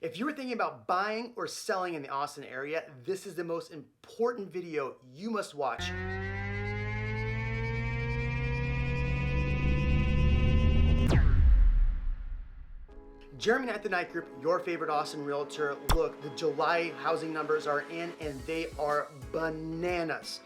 If you were thinking about buying or selling in the Austin area, this is the most important video you must watch. Jeremy Knight, the Knight Group, your favorite Austin realtor. Look, the July housing numbers are in and they are bananas.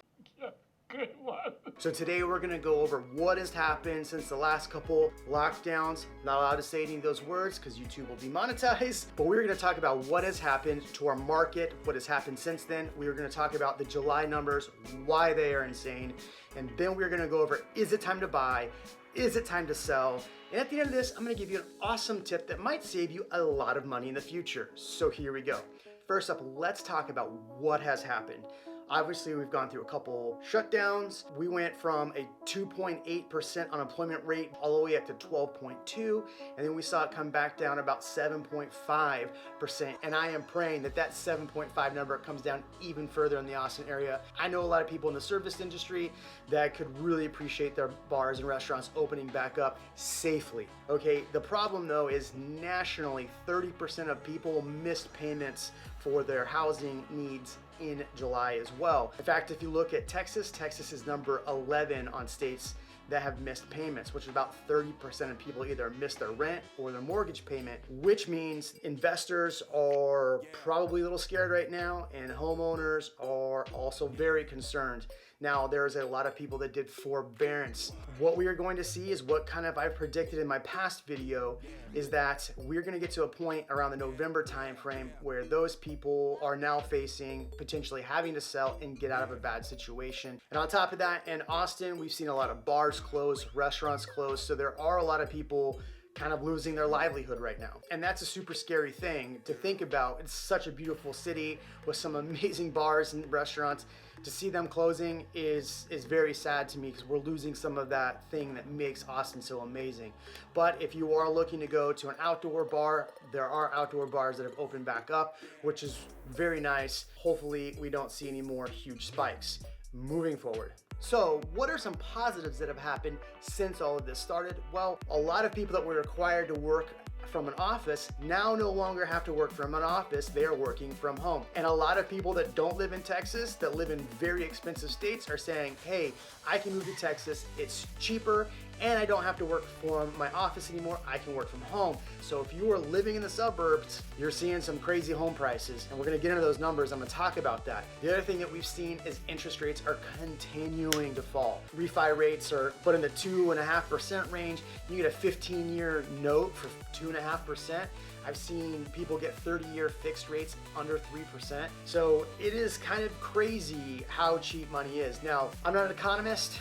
Good one. So today we're gonna go over what has happened since the last couple lockdowns. Not allowed to say any of those words because YouTube will demonetize, but we're gonna talk about what has happened to our market, what has happened since then. We're gonna talk about the July numbers, why they are insane, and then we're gonna go over, is it time to buy? Is it time to sell? And at the end of this, I'm gonna give you an awesome tip that might save you a lot of money in the future. So here we go. First up, let's talk about what has happened. Obviously, we've gone through a couple shutdowns. We went from a 2.8% unemployment rate all the way up to 12.2, and then we saw it come back down about 7.5%. And I am praying that that 7.5 number comes down even further in the Austin area. I know a lot of people in the service industry that could really appreciate their bars and restaurants opening back up safely. Okay, the problem though is nationally, 30% of people missed payments for their housing needs in July as well. In fact, if you look at Texas, Texas is number 11 on states that have missed payments, which is about 30% of people either missed their rent or their mortgage payment, which means investors are probably a little scared right now and homeowners are also very concerned. Now, there's a lot of people that did forbearance. What we are going to see is what kind of I predicted in my past video is that we're gonna get to a point around the November timeframe where those people are now facing potentially having to sell and get out of a bad situation. And on top of that, in Austin, we've seen a lot of bars close, restaurants close, so there are a lot of people kind of losing their livelihood right now. And that's a super scary thing to think about. It's such a beautiful city with some amazing bars and restaurants. To see them closing is very sad to me because we're losing some of that thing that makes Austin so amazing. But if you are looking to go to an outdoor bar, there are outdoor bars that have opened back up, which is very nice. Hopefully we don't see any more huge spikes moving forward. So what are some positives that have happened since all of this started? Well, a lot of people that were required to work from an office now no longer have to work from an office. They are working from home. And a lot of people that don't live in Texas, that live in very expensive states, are saying, hey, I can move to Texas, it's cheaper, and I don't have to work from my office anymore, I can work from home. So if you are living in the suburbs, you're seeing some crazy home prices, and we're gonna get into those numbers, I'm gonna talk about that. The other thing that we've seen is interest rates are continuing to fall. Refi rates are put in the 2.5% range. You get a 15-year note for 2.5%. I've seen people get 30-year fixed rates under 3%. So it is kind of crazy how cheap money is. Now, I'm not an economist.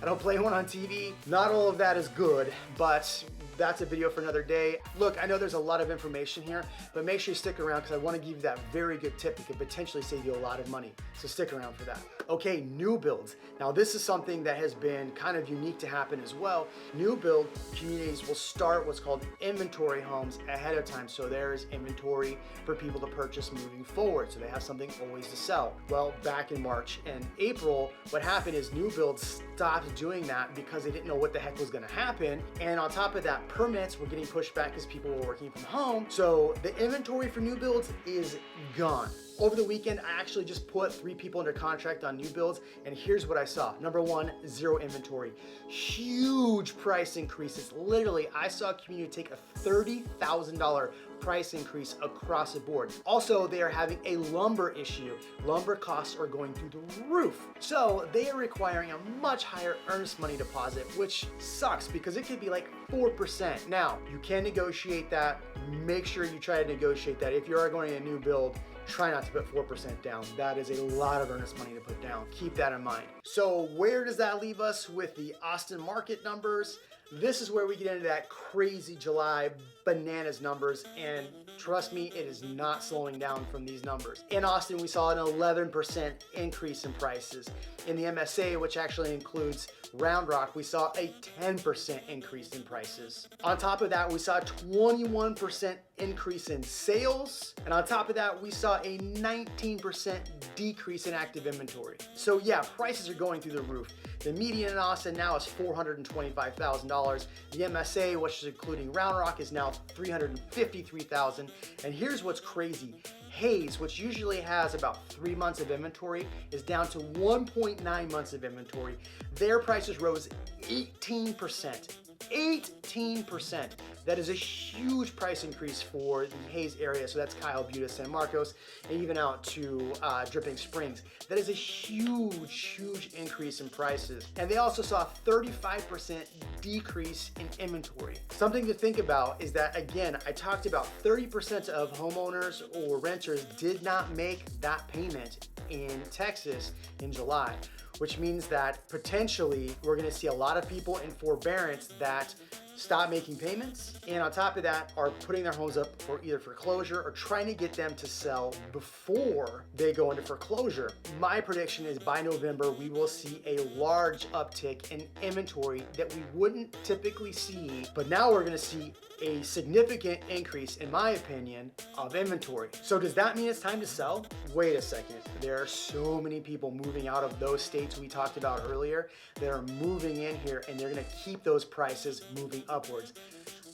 I don't play one on TV. Not all of that is good, but that's a video for another day. Look, I know there's a lot of information here, but make sure you stick around because I want to give you that very good tip that could potentially save you a lot of money. So stick around for that. Okay, new builds. Now this is something that has been kind of unique to happen as well. New build communities will start what's called inventory homes ahead of time. So there is inventory for people to purchase moving forward. So they have something always to sell. Well, back in March and April, what happened is new builds stopped doing that because they didn't know what the heck was gonna happen. And on top of that, permits were getting pushed back because people were working from home. So the inventory for new builds is gone. Over the weekend, I actually just put 3 people under contract on new builds, and here's what I saw. Number 1, zero inventory. Huge price increases. Literally, I saw a community take a $30,000 price increase across the board. Also, they are having a lumber issue. Lumber costs are going through the roof. So they are requiring a much higher earnest money deposit, which sucks because it could be like 4%. Now, you can negotiate that. Make sure you try to negotiate that. If you are going to a new build, try not to put 4% down. That is a lot of earnest money to put down. Keep that in mind. So where does that leave us with the Austin market numbers? This is where we get into that crazy July bananas numbers, and trust me, it is not slowing down from these numbers. In Austin, we saw an 11% increase in prices. In the MSA, which actually includes Round Rock, we saw a 10% increase in prices. On top of that, we saw a 21% increase in sales. And on top of that, we saw a 19% decrease in active inventory. So yeah, prices are going through the roof. The median in Austin now is $425,000. The MSA, which is including Round Rock, is now $353,000. And here's what's crazy. Hayes, which usually has about 3 months of inventory, is down to 1.9 months of inventory. Their prices rose 18%. 18%. That is a huge price increase for the Hayes area. So that's Kyle, Buda, San Marcos, and even out to Dripping Springs. That is a huge increase in prices. And they also saw a 35% decrease in inventory. Something to think about is that, again, I talked about 30% of homeowners or renters did not make that payment in Texas in July, which means that potentially we're gonna see a lot of people in forbearance that stop making payments, and on top of that are putting their homes up for either foreclosure or trying to get them to sell before they go into foreclosure. My prediction is by November we will see a large uptick in inventory that we wouldn't typically see, but now we're gonna see a significant increase, in my opinion, of inventory. So does that mean it's time to sell? Wait a second. There are so many people moving out of those states we talked about earlier that are moving in here, and they're gonna keep those prices moving upwards.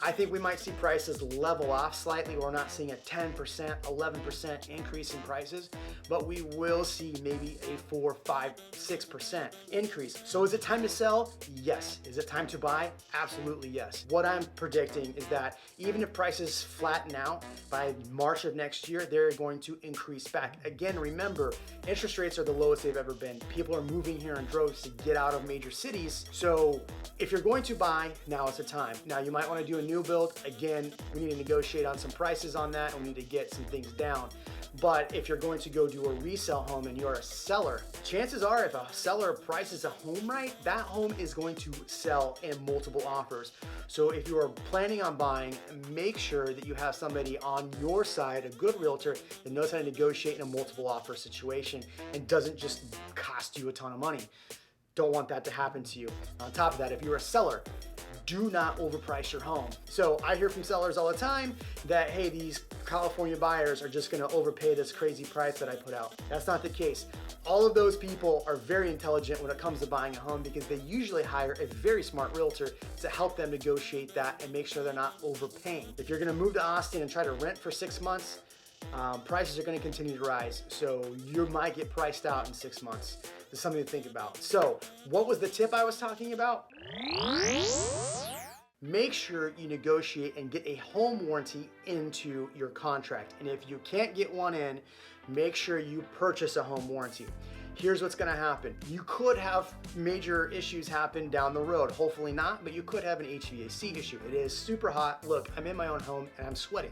I think we might see prices level off slightly. We're not seeing a 10%, 11% increase in prices, but we will see maybe a 4, 5, 6% increase. So is it time to sell? Yes. Is it time to buy? Absolutely yes. What I'm predicting is that even if prices flatten out by March of next year, they're going to increase back. Again, remember, interest rates are the lowest they've ever been. People are moving here in droves to get out of major cities. So if you're going to buy, now is the time. Now you might want to do a new build. Again, we need to negotiate on some prices on that, and we need to get some things down. But if you're going to go do a resale home and you're a seller, chances are if a seller prices a home right, that home is going to sell in multiple offers. So if you are planning on buying, make sure that you have somebody on your side, a good realtor that knows how to negotiate in a multiple offer situation and doesn't just cost you a ton of money. Don't want that to happen to you. On top of that, if you're a seller, do not overprice your home. So I hear from sellers all the time that, hey, these California buyers are just gonna overpay this crazy price that I put out. That's not the case. All of those people are very intelligent when it comes to buying a home because they usually hire a very smart realtor to help them negotiate that and make sure they're not overpaying. If you're gonna move to Austin and try to rent for 6 months, prices are going to continue to rise, so you might get priced out in 6 months. There's something to think about. So what was the tip I was talking about? Make sure you negotiate and get a home warranty into your contract. And if you can't get one in, make sure you purchase a home warranty. Here's what's gonna happen. You could have major issues happen down the road. Hopefully not, but you could have an HVAC issue. It is super hot. Look, I'm in my own home and I'm sweating.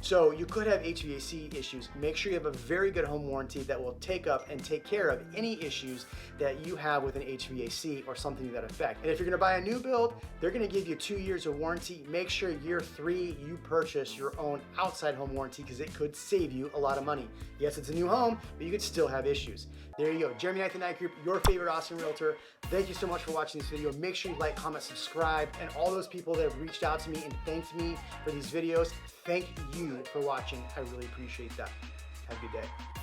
So you could have HVAC issues. Make sure you have a very good home warranty that will take up and take care of any issues that you have with an HVAC or something to that effect. And if you're gonna buy a new build, they're gonna give you 2 years of warranty. Make sure year 3, you purchase your own outside home warranty because it could save you a lot of money. Yes, it's a new home, but you could still have issues. There you go. Jeremy Knight, the Knight Group, your favorite Austin realtor. Thank you so much for watching this video. Make sure you like, comment, subscribe, and all those people that have reached out to me and thanked me for these videos, thank you for watching. I really appreciate that. Have a good day.